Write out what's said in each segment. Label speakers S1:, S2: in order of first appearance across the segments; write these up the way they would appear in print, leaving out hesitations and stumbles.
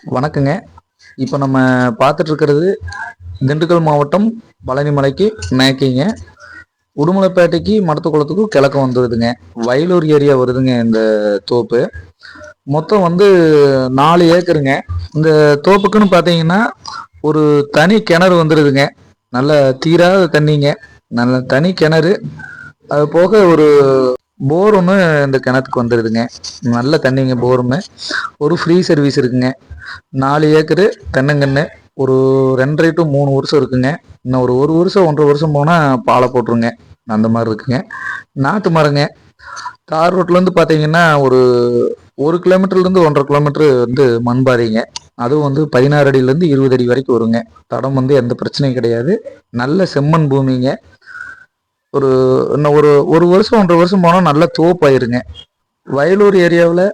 S1: வணக்கங்க. இப்போ நம்ம பார்த்துட்டு இருக்கிறது திண்டுக்கல் மாவட்டம் பழனி மலைக்கு மேற்கிங்க, உடுமலைப்பேட்டைக்கு மடத்துக்குளத்துக்கும் கிழக்கு வந்துடுதுங்க. வயலூர் ஏரியா வருதுங்க இந்த தோப்பு. மொத்தம் வந்து 4 ஏக்கருங்க. இந்த தோப்புக்குன்னு பார்த்தீங்கன்னா ஒரு தனி கிணறு வந்துடுதுங்க. நல்ல தீராத தண்ணிங்க, நல்ல தனி கிணறு. அது போக ஒரு போர் ஒன்று இந்த கிணத்துக்கு வந்துடுதுங்க. நல்ல தண்ணிங்க போருமே. ஒரு ஃப்ரீ சர்வீஸ் இருக்குங்க. 4 ஏக்கரு தென்னங்கன்று. ஒரு 2.5 to 3 வருஷம் இருக்குங்க. இன்னும் ஒரு வருஷம் 1.5 வருஷம் போனால் பாலை போட்டுருங்க. அந்த மாதிரி இருக்குங்க. நாட்டு மரங்க. தார் ரோட்லேருந்து பார்த்தீங்கன்னா ஒரு 1 கிலோமீட்டர்லேருந்து 1.5 கிலோமீட்டர் வந்து மண்பாதைங்க. அதுவும் வந்து 16 அடியிலேருந்து 20 அடி வரைக்கும் வருங்க. தடம் வந்து எந்த பிரச்சனையும் கிடையாது. நல்ல செம்மண் பூமிங்க. ஒரு இன்னும் ஒரு வருஷம் 1.5 வருஷம் போனால் நல்ல தோப்பாயிருங்க. வயலூர் ஏரியாவில்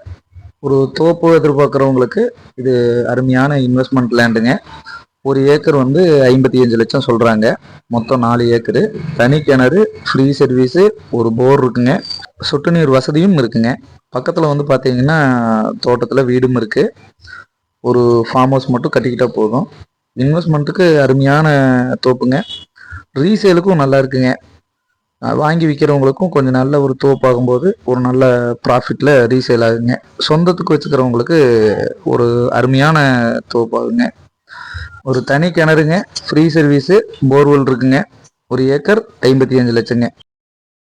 S1: ஒரு தோப்பு எதிர்பார்க்குறவங்களுக்கு இது அருமையான இன்வெஸ்ட்மெண்ட் லேண்டுங்க. ஒரு ஏக்கர் வந்து 55 லட்சம் சொல்கிறாங்க. மொத்தம் 4 ஏக்கரு. தனி கிணறு, ஃப்ரீ சர்வீஸு, ஒரு போர் இருக்குங்க. சொட்டு நீர் வசதியும் இருக்குங்க. பக்கத்தில் வந்து பார்த்தீங்கன்னா தோட்டத்தில் வீடும் இருக்குது. ஒரு ஃபார்ம் ஹவுஸ் மட்டும் கட்டிக்கிட்டால் போதும். இன்வெஸ்ட்மெண்ட்டுக்கு அருமையான தோப்புங்க. ரீசேலுக்கும் நல்லா இருக்குங்க. வாங்கி விற்கிறவங்களுக்கும் கொஞ்சம் நல்ல ஒரு தோப்பாகும்போது ஒரு நல்ல ப்ராஃபிட்டில் ரீசேல் ஆகுங்க. சொந்தத்துக்கு வச்சுக்கிறவங்களுக்கு ஒரு அருமையான தோப்பாகுங்க. ஒரு தனி கிணறுங்க, ஃப்ரீ சர்வீஸு, போர்வெல் இருக்குங்க. ஒரு ஏக்கர் 55 லட்சங்க.